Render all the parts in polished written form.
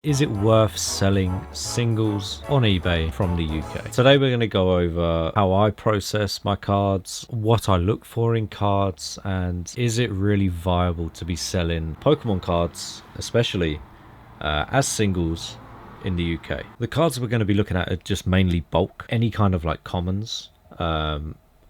Is it worth selling singles on eBay from the UK? Today we're going to go over how I process my cards, what I look for in cards, and is it really viable to be selling Pokemon cards, especially as singles in the UK. The cards we're going to be looking at are just mainly bulk, any kind of like commons,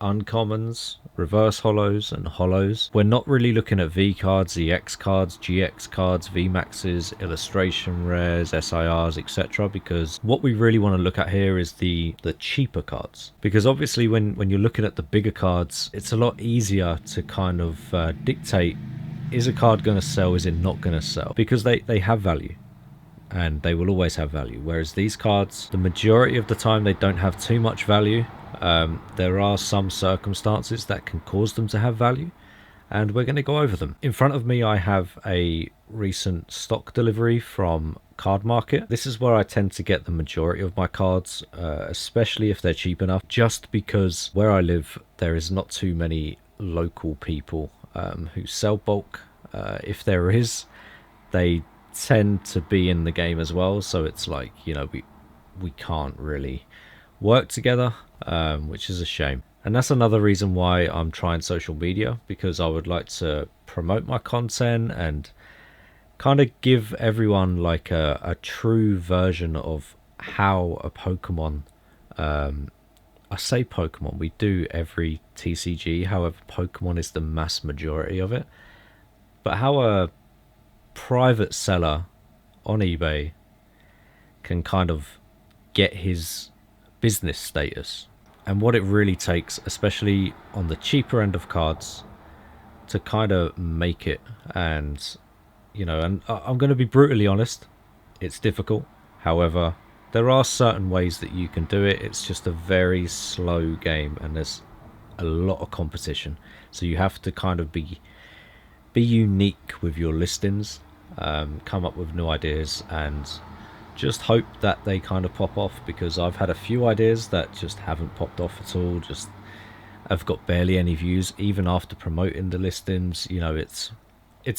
uncommons, reverse holos and holos. We're not really looking at V cards, EX cards, GX cards, VMAXs, illustration rares, SIRs, etc. because what we really want to look at here is the cheaper cards. Because obviously when you're looking at the bigger cards, it's a lot easier to kind of dictate, is a card going to sell, is it not going to sell? Because they have value. And they will always have value, whereas these cards, the majority of the time, they don't have too much value. There are some circumstances that can cause them to have value, and we're going to go over them. In front of me I have a recent stock delivery from Card Market. This is where I tend to get the majority of my cards, especially if they're cheap enough, just because where I live there is not too many local people who sell bulk. If there is, they tend to be in the game as well, so it's like, you know, we can't really work together, which is a shame. And that's another reason why I'm trying social media, because I would like to promote my content and kind of give everyone like a true version of how a Pokemon, I say Pokemon, we do every TCG, however Pokemon is the mass majority of it, but how a private seller on eBay can kind of get his business status, and what it really takes, especially on the cheaper end of cards, to kind of make it. And you know, and I'm going to be brutally honest, it's difficult. However, there are certain ways that you can do it. It's just a very slow game and there's a lot of competition, so you have to kind of be unique with your listings, come up with new ideas and just hope that they kind of pop off, because I've had a few ideas that just haven't popped off at all, just have got barely any views even after promoting the listings. You know, it's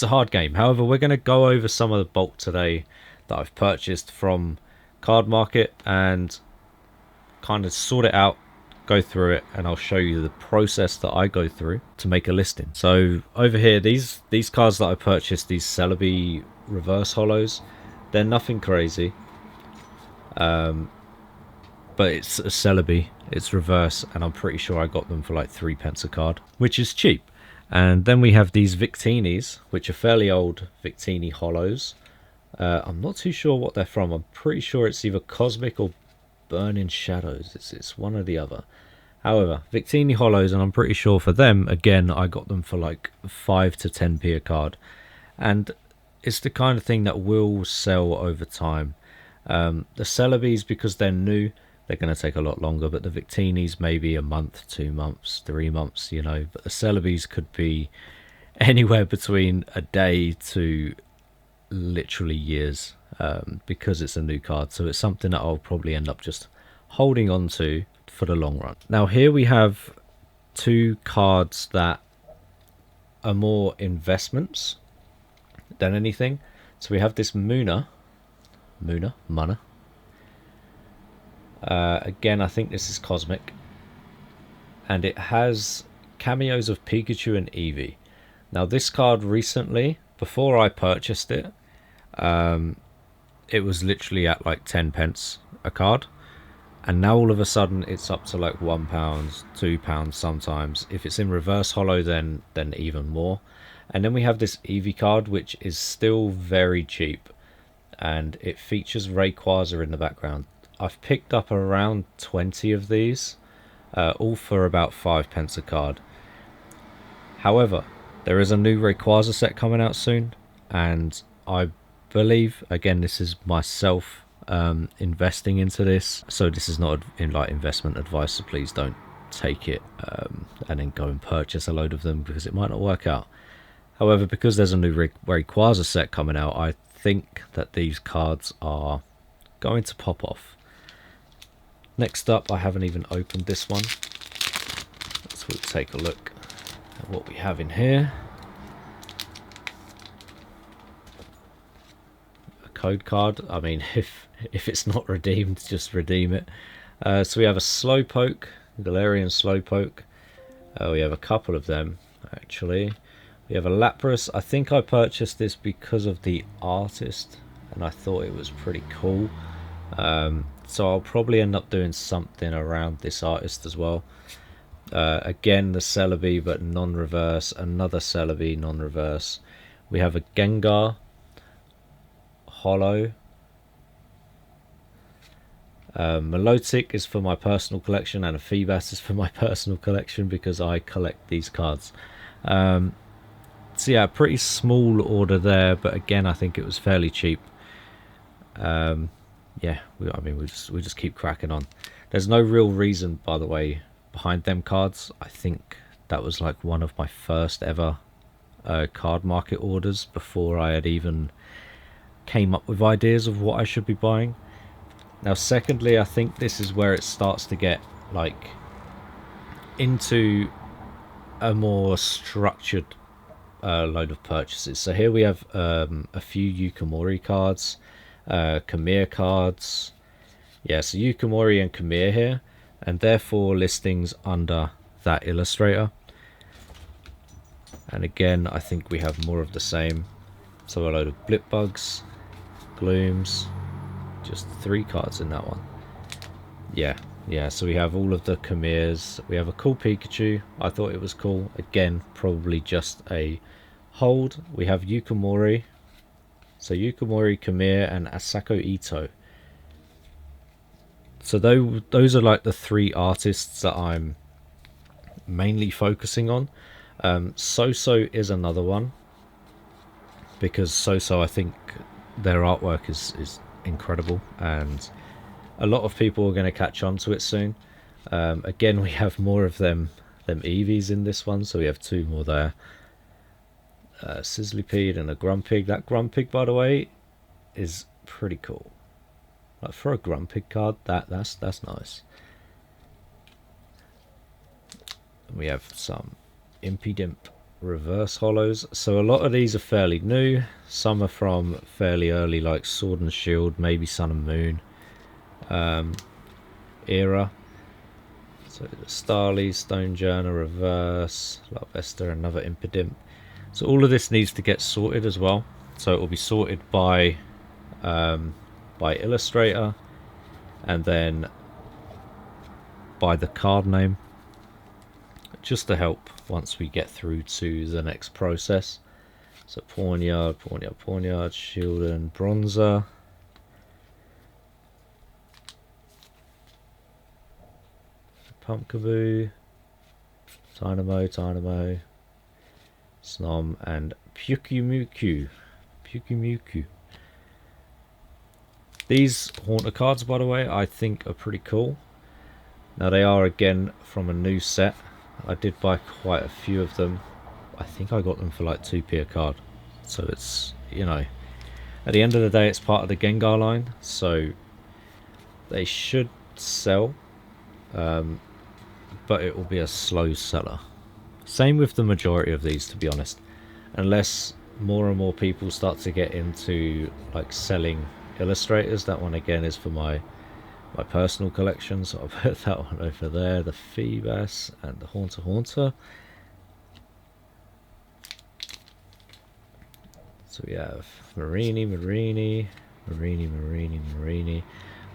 a hard game. However, we're going to go over some of the bulk today that I've purchased from Card Market and kind of sort it out, go through it, and I'll show you the process that I go through to make a listing. So over here, these cards that I purchased, these Celebi reverse holos, they're nothing crazy, but it's a Celebi, it's reverse, and I'm pretty sure I got them for like 3p a card, which is cheap. And then we have these Victinis, which are fairly old Victini holos. I'm not too sure what they're from. I'm pretty sure it's either Cosmic or Burning Shadows. It's one or the other. However, Victini holos, and I'm pretty sure for them, again, I got them for like 5 to 10p a card. And it's the kind of thing that will sell over time. The Celebis, because they're new, they're going to take a lot longer, but the Victinis maybe a month, 2 months, 3 months, you know. But the Celebis could be anywhere between a day to literally years, because it's a new card. So it's something that I'll probably end up just holding on to for the long run. Now here we have two cards that are more investments than anything. So we have this Muna. Again, I think this is Cosmic, and it has cameos of Pikachu and Eevee. Now this card recently, before I purchased it, it was literally at like 10p a card, and now all of a sudden it's up to like £1, £2 sometimes. If it's in reverse holo, then even more. And then we have this Eevee card, which is still very cheap, and it features Rayquaza in the background. I've picked up around 20 of these, all for about 5p a card. However, there is a new Rayquaza set coming out soon, and I believe, again, this is myself investing into this, so this is not in like investment advice, so please don't take it and then go and purchase a load of them, because it might not work out. However, because there's a new Rayquaza set coming out, I think that these cards are going to pop off. Next up, I haven't even opened this one, so we'll take a look at what we have in here. code card. I mean, if it's not redeemed, just redeem it. So we have a Slowpoke, Galarian Slowpoke. We have a couple of them, actually. We have a Lapras. I think I purchased this because of the artist, and I thought it was pretty cool. So I'll probably end up doing something around this artist as well. Again, the Celebi, but non-reverse. Another Celebi, non-reverse. We have a Gengar Holo. Milotic is for my personal collection, and a Feebas is for my personal collection because I collect these cards. So yeah, pretty small order there, but again, I think it was fairly cheap. Yeah, we just keep cracking on. There's no real reason, by the way, behind them cards. I think that was like one of my first ever card market orders before I had even came up with ideas of what I should be buying. Now, secondly, I think this is where it starts to get like into a more structured load of purchases. So here we have a few Yukimori cards, Kamir cards. Yeah, so Yukimori and Kamir here, and therefore listings under that illustrator. And again, I think we have more of the same. So a load of Blipbugs, Glooms, just 3 cards in that one. Yeah, so we have all of the Kamirs. We have a cool Pikachu. I thought it was cool. Again, probably just a hold. We have Yukimori. So Yukimori, Kamir, and Asako Ito. So those are like the 3 artists that I'm mainly focusing on. So is another one, because So I think their artwork is incredible, and a lot of people are going to catch on to it soon. Again, we have more of them Eevees in this one, so we have 2 more there. Sizzlipede and a Grumpig. That Grumpig, by the way, is pretty cool. Like, for a Grumpig card, that's nice. We have some Impidimp reverse holos. So a lot of these are fairly new. Some are from fairly early, like Sword and Shield, maybe Sun and Moon era. So Starly, Stonejourner reverse, Larvesta, another Impidimp. So all of this needs to get sorted as well. So it will be sorted by illustrator, and then by the card name, just to help once we get through to the next process. So Pawniard, Shieldon, Bronzer, Pumpkaboo, Tynamo, Snom, and Pyukumuku. These Haunter cards, by the way, I think are pretty cool. Now, they are again from a new set. I did buy quite a few of them. I think I got them for like 2p a card. So it's, you know, at the end of the day, it's part of the Gengar line, so they should sell, but it will be a slow seller. Same with the majority of these, to be honest, unless more and more people start to get into like selling illustrators. That one again is for my personal collection, so I'll put that one over there. The Feebas and the Haunter. So we have Marini,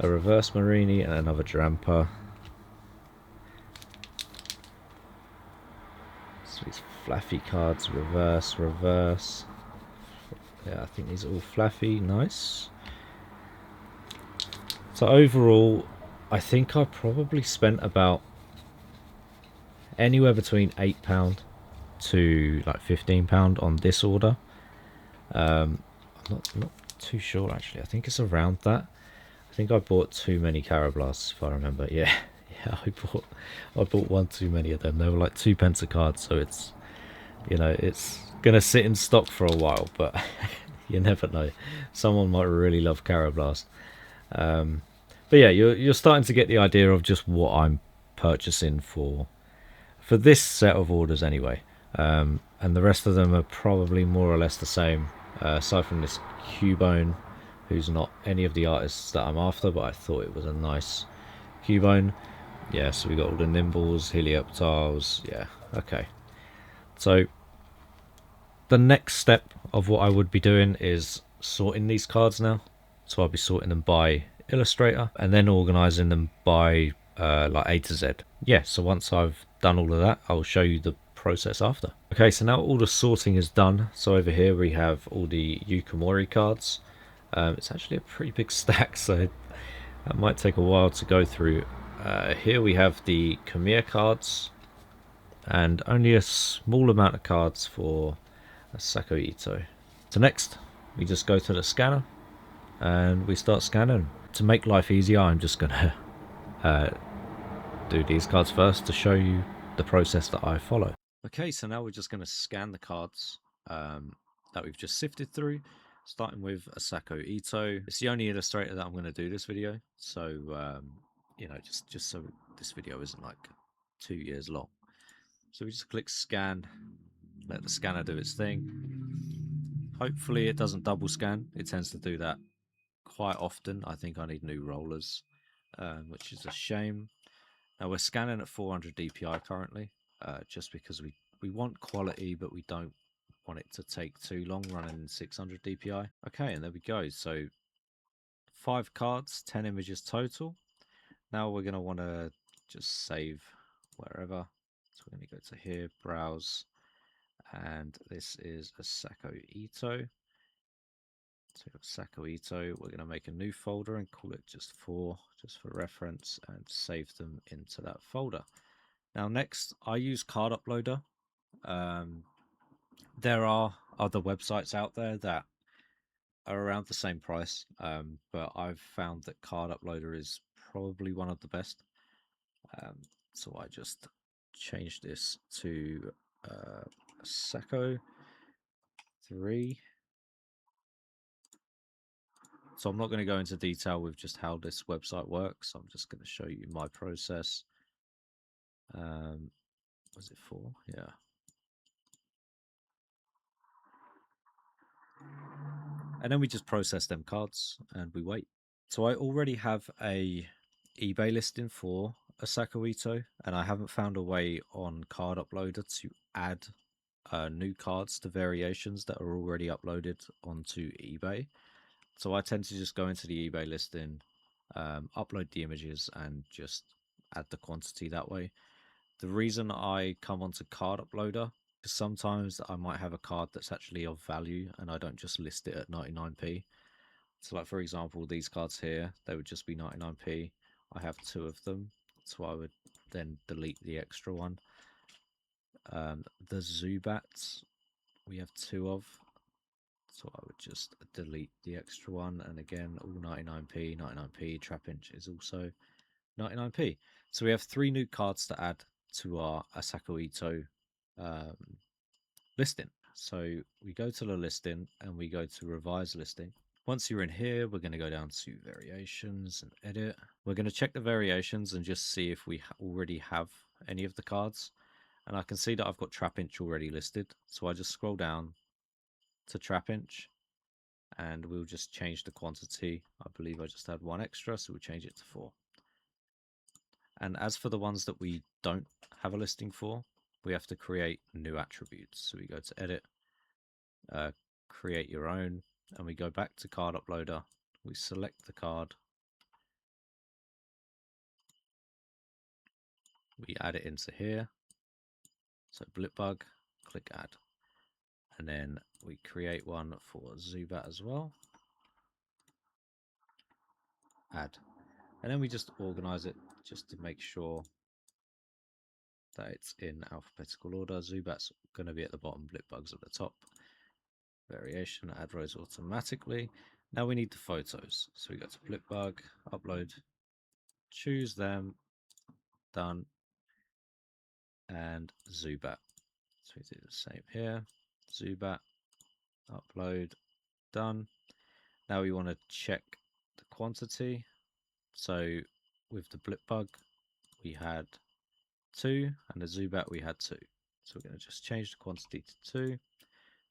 a reverse Marini, and another Drampa. So these Flaffy cards, reverse. Yeah, I think these are all Flaffy, nice. So overall, I think I probably spent about anywhere between £8 to like £15 on this order. I'm not too sure actually. I think it's around that. I think I bought too many Carablasts, if I remember. Yeah, I bought one too many of them. They were like 2p a card, so it's, you know, it's gonna sit in stock for a while, but you never know. Someone might really love Carablast. But yeah, you're starting to get the idea of just what I'm purchasing for this set of orders anyway. And the rest of them are probably more or less the same, aside from this Cubone who's not any of the artists that I'm after, but I thought it was a nice Cubone. Yeah, so we got all the Nimbles, Helioptiles. Yeah, okay. So the next step of what I would be doing is sorting these cards now. So I'll be sorting them by Illustrator and then organizing them by like A to Z. Yeah, so once I've done all of that, I'll show you the process after. Okay, so now all the sorting is done. So over here we have all the Yukamori cards. It's actually a pretty big stack, so that might take a while to go through. Here we have the Kamiya cards, and only a small amount of cards for Sako Ito. So next, we just go to the scanner, and we start scanning. To make life easier, I'm just going to do these cards first to show you the process that I follow. Okay, so now we're just going to scan the cards that we've just sifted through, starting with Asako Ito. It's the only illustrator that I'm going to do this video, so you know, just so this video isn't like 2 years long. So we just click scan, let the scanner do its thing. Hopefully it doesn't double scan. It tends to do that quite often. I think I need new rollers, which is a shame. Now we're scanning at 400 DPI currently, just because we want quality, but we don't want it to take too long running in 600 DPI. Okay, and there we go. So 5 cards, 10 images total. Now we're going to want to just save wherever. So we're going to go to here, browse, and this is a Asako Ito. So Asako Ito, we're going to make a new folder and call it just for reference, and save them into that folder. Now next, I use Card Uploader. There are other websites out there that are around the same price, but I've found that Card Uploader is probably one of the best. So I just changed this to Sako 3. So I'm not going to go into detail with just how this website works. I'm just going to show you my process. Was it 4? Yeah. And then we just process them cards and we wait. So I already have a eBay listing for Asako Ito, and I haven't found a way on Card Uploader to add new cards to variations that are already uploaded onto eBay. So I tend to just go into the eBay listing, upload the images, and just add the quantity that way. The reason I come onto Card Uploader is sometimes I might have a card that's actually of value and I don't just list it at 99p. So like for example, these cards here, they would just be 99p. I have 2 of them, so I would then delete the extra one. The Zubats, we have 2 of, so I would just delete the extra one. And again, all 99p, 99p. Trapinch is also 99p. So we have 3 new cards to add to our Asako Ito listing. So we go to the listing and we go to revise listing. Once you're in here, we're going to go down to variations and edit. We're going to check the variations and just see if we already have any of the cards. And I can see that I've got Trapinch already listed. So I just scroll down to Trapinch and we'll just change the quantity. I believe I just had 1 extra, so we'll change it to 4. And as for the ones that we don't have a listing for, we have to create new attributes. So we go to edit, create your own, and we go back to Card Uploader. We select the card, we add it into here. So Blipbug, click add. And then we create one for Zubat as well. Add. And then we just organize it just to make sure that it's in alphabetical order. Zubat's going to be at the bottom, Blipbug's at the top. Variation, add rows automatically. Now we need the photos. So we go to Blipbug, upload, choose them, done, and Zubat. So we do the same here. Zubat, upload, done. Now we want to check the quantity. So with the Blipbug, we had 2, and the Zubat we had 2. So we're going to just change the quantity to 2,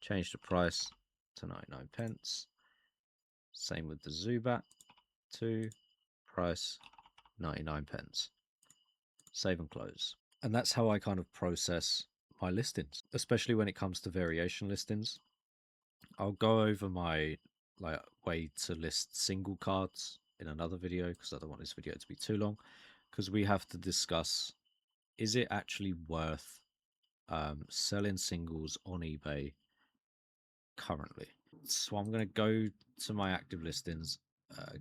change the price to 99 pence. Same with the Zubat, 2, price 99 pence. Save and close. And that's how I kind of process my listings, especially when it comes to variation listings. I'll go over my way to list single cards in another video because I don't want this video to be too long, because we have to discuss, is it actually worth selling singles on eBay currently? So I'm going to go to my active listings,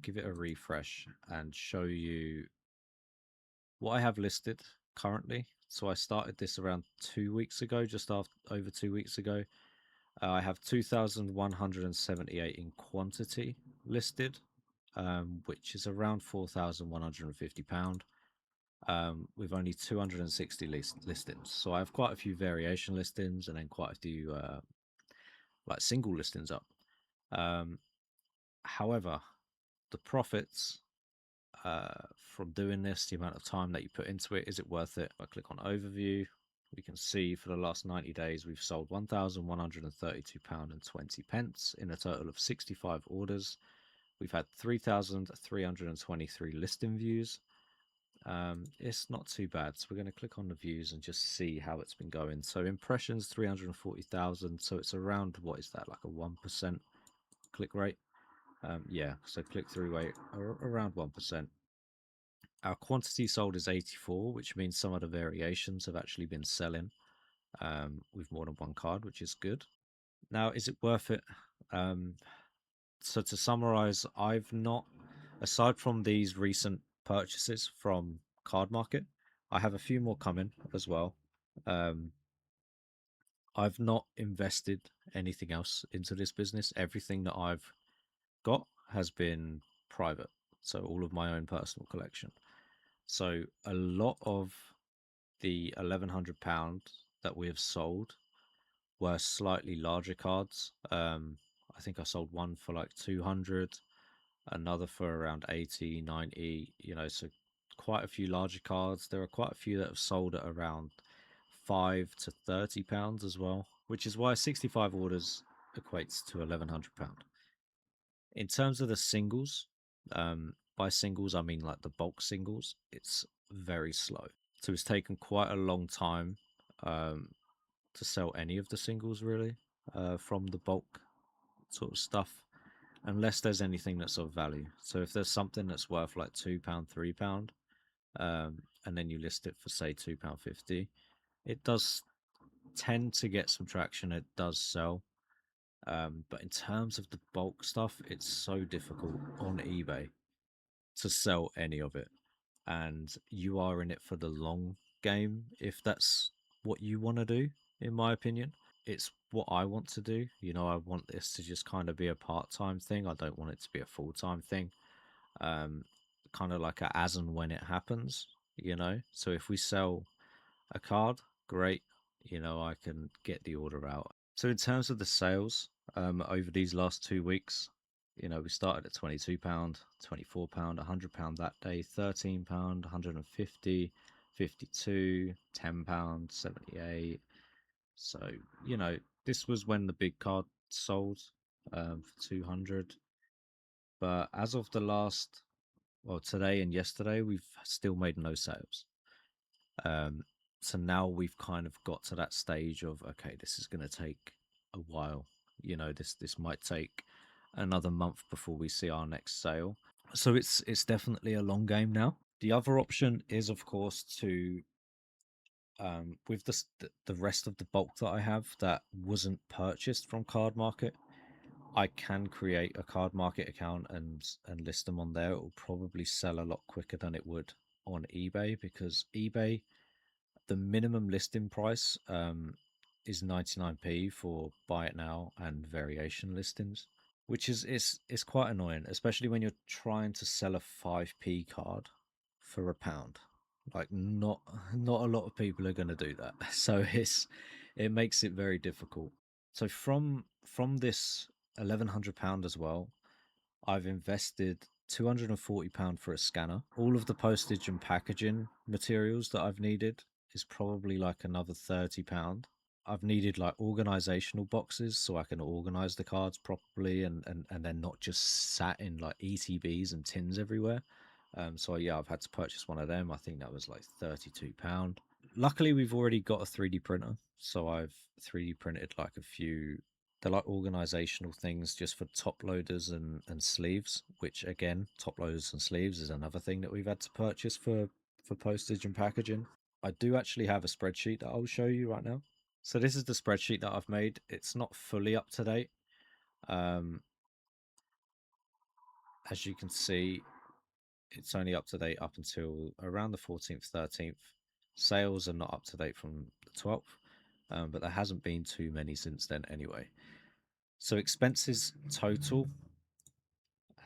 give it a refresh, and show you what I have listed currently. So I started this around 2 weeks ago, just after over 2 weeks ago. I have 2,178 in quantity listed, which is around £4,150, with only 260 listings. So I have quite a few variation listings and then quite a few like single listings up. However, the profits from doing this, the amount of time that you put into it, is it worth it? If I click on overview, we can see for the last 90 days we've sold £1,132.20 in a total of 65 orders. We've had 3,323 listing views. It's not too bad, so we're going to click on the views and just see how it's been going. So impressions 340,000, so it's around, what is that, like a 1% click rate? Yeah, so click-through rate around 1%. Our quantity sold is 84, which means some of the variations have actually been selling with more than one card, which is good. Now, is it worth it? So to summarize, I've not, aside from these recent purchases from Card Market, I have a few more coming as well. I've not invested anything else into this business. Everything that I've got has been private, so all of my own personal collection. So a lot of the £1,100 that we have sold were slightly larger cards. I think I sold one for like 200, another for around 80, 90, so quite a few larger cards. There are quite a few that have sold at around £5 to £30 as well, which is why 65 orders equates to £1,100. In terms of the singles, by singles I mean like the bulk singles, it's very slow. So it's taken quite a long time to sell any of the singles really, from the bulk sort of stuff, unless there's anything that's of value. So if there's something that's worth like £2, £3, and then you list it for say £2.50, it does tend to get some traction. It does sell. But in terms of the bulk stuff, it's so difficult on eBay to sell any of it. And you are in it for the long game, if that's what you want to do, in my opinion. It's what I want to do. I want this to just kind of be a part-time thing. I don't want it to be a full-time thing. Kind of like a as and when it happens, So if we sell a card, great. I can get the order out. So in terms of the sales, over these last 2 weeks, we started at £22, £24, £100 that day, £13, £150, £52, £10, £78. So, this was when the big card sold for 200. But as of the last, well, today and yesterday, we've still made no sales. So now we've kind of got to that stage of, okay, this is going to take a while. This might take another month before we see our next sale. So it's definitely a long game now. The other option is, of course, to with the rest of the bulk that I have that wasn't purchased from Card Market, I can create a Card Market account and list them on there. It will probably sell a lot quicker than it would on eBay, because eBay, the minimum listing price is 99p for buy it now and variation listings, which is it's quite annoying, especially when you're trying to sell a 5p card for £1. Like, not a lot of people are going to do that. So it makes it very difficult. So from this £1,100 as well, I've invested £240 for a scanner. All of the postage and packaging materials that I've needed is probably like another £30. I've needed like organizational boxes so I can organize the cards properly and then not just sat in like ETBs and tins everywhere. So yeah, I've had to purchase one of them. I think that was like £32. Luckily, we've already got a 3D printer, so I've 3D printed like a few. They're like organizational things just for top loaders and sleeves, which again, top loaders and sleeves is another thing that we've had to purchase for postage and packaging. I do actually have a spreadsheet that I'll show you right now. So this is the spreadsheet that I've made. It's not fully up to date. Um, as you can see, it's only up to date up until around the 14th, 13th. Sales are not up to date from the 12th, but there hasn't been too many since then anyway. So expenses total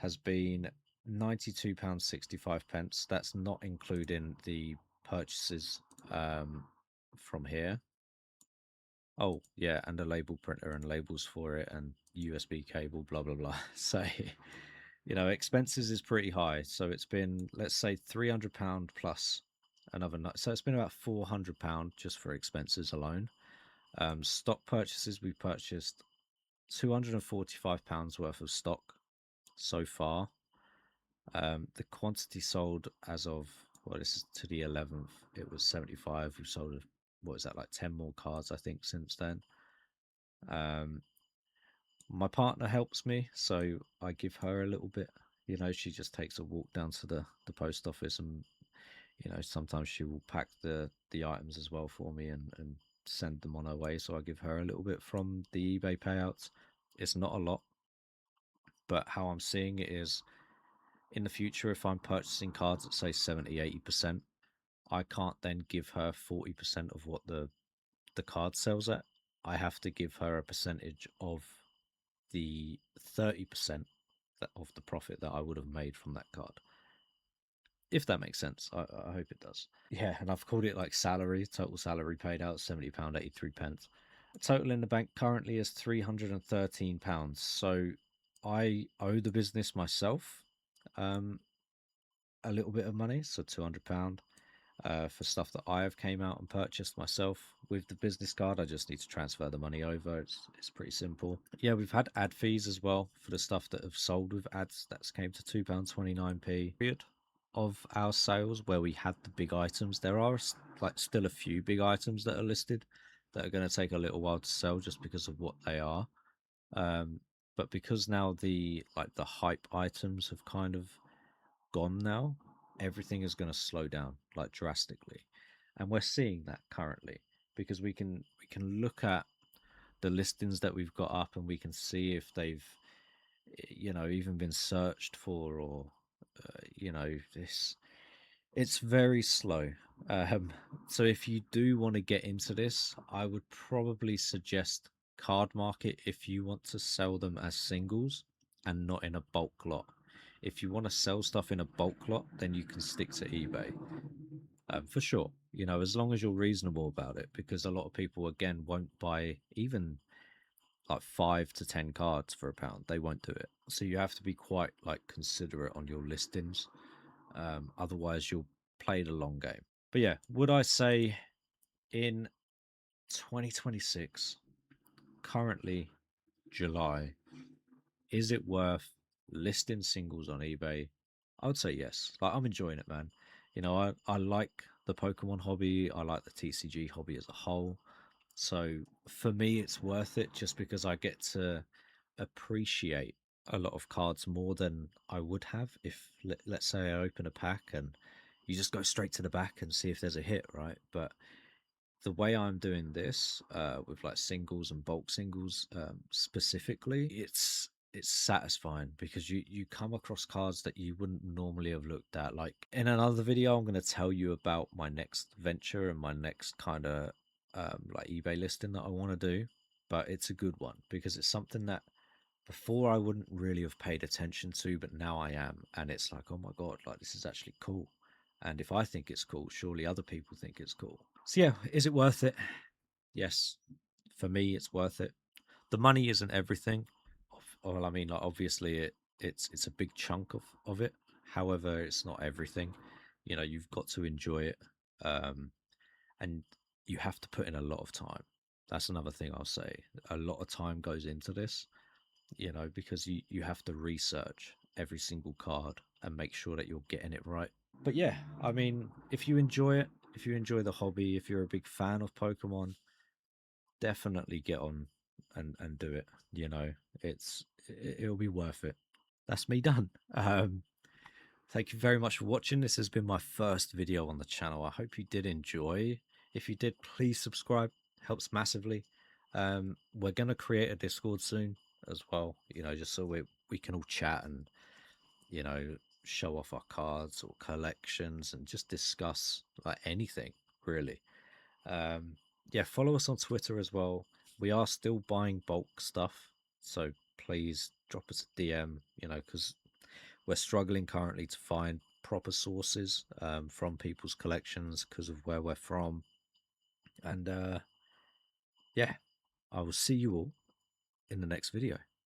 has been £92.65. That's not including the purchases from here. Oh, yeah, and a label printer and labels for it and USB cable, blah, blah, blah. So, you know, expenses is pretty high. So it's been, let's say, £300 plus another night. So it's been about £400 just for expenses alone. Stock purchases, we purchased £245 worth of stock so far. The quantity sold as of, well, this is to the 11th, it was 75. We've sold, what is that, like 10 more cards, I think, since then. My partner helps me, so I give her a little bit. You know, she just takes a walk down to the post office, and you know, sometimes she will pack the items as well for me and send them on her way. So I give her a little bit from the eBay payouts. It's not a lot, but how I'm seeing it is in the future, if I'm purchasing cards at say 70-80%, I can't then give her 40% of what the card sells at. I have to give her a percentage of the 30% of the profit that I would have made from that card. If that makes sense, I hope it does. Yeah, and I've called it like salary, total salary paid out £70.83. Total in the bank currently is £313. So I owe the business myself a little bit of money, so £200 for stuff that I have came out and purchased myself with the business card. I just need to transfer the money over. It's pretty simple. Yeah, we've had ad fees as well for the stuff that have sold with ads. That's came to £2.29p. Period of our sales where we had the big items. There are like still a few big items that are listed that are going to take a little while to sell just because of what they are. But because now the hype items have kind of gone now, everything is going to slow down like drastically, and we're seeing that currently because we can look at the listings that we've got up and we can see if they've even been searched for or this it's very slow. So if you do want to get into this, I would probably suggest Card Market if you want to sell them as singles and not in a bulk lot. If you want to sell stuff in a bulk lot, then you can stick to eBay. For sure, as long as you're reasonable about it, because a lot of people, again, won't buy even like 5 to 10 cards for £1. They won't do it. So you have to be quite like considerate on your listings. Otherwise, you'll play the long game. But yeah, would I say in 2026, currently July, is it worth listing singles on eBay? I would say yes. Like, I'm enjoying it, man. I like the Pokemon hobby. I like the TCG hobby as a whole. So for me, it's worth it just because I get to appreciate a lot of cards more than I would have if, let's say, I open a pack and you just go straight to the back and see if there's a hit, right? But the way I'm doing this with like singles and bulk singles specifically, it's satisfying because you come across cards that you wouldn't normally have looked at. Like in another video, I'm going to tell you about my next venture and my next kind of like eBay listing that I want to do, but it's a good one because it's something that before I wouldn't really have paid attention to, but now I am, and it's like, oh my god, like this is actually cool. And if I think it's cool, surely other people think it's cool. So yeah, is it worth it? Yes, for me, it's worth it. The money isn't everything. Well, I mean, like obviously, it's a big chunk of it. However, it's not everything. You've got to enjoy it, and you have to put in a lot of time. That's another thing I'll say. A lot of time goes into this, you know, because you have to research every single card and make sure that you're getting it right. But yeah, I mean, if you enjoy it, if you enjoy the hobby, if you're a big fan of Pokemon, definitely get on and do it. You know, it'll be worth it. That's me done. Thank you very much for watching. This has been my first video on the channel. I hope you did enjoy. If you did, please subscribe. Helps massively. We're gonna create a Discord soon as well. You know, just so we can all chat and, you know, show off our cards or collections and just discuss like anything really. Yeah, follow us on Twitter as well. We are still buying bulk stuff, so please drop us a DM, you know, because we're struggling currently to find proper sources from people's collections because of where we're from. And yeah, I will see you all in the next video.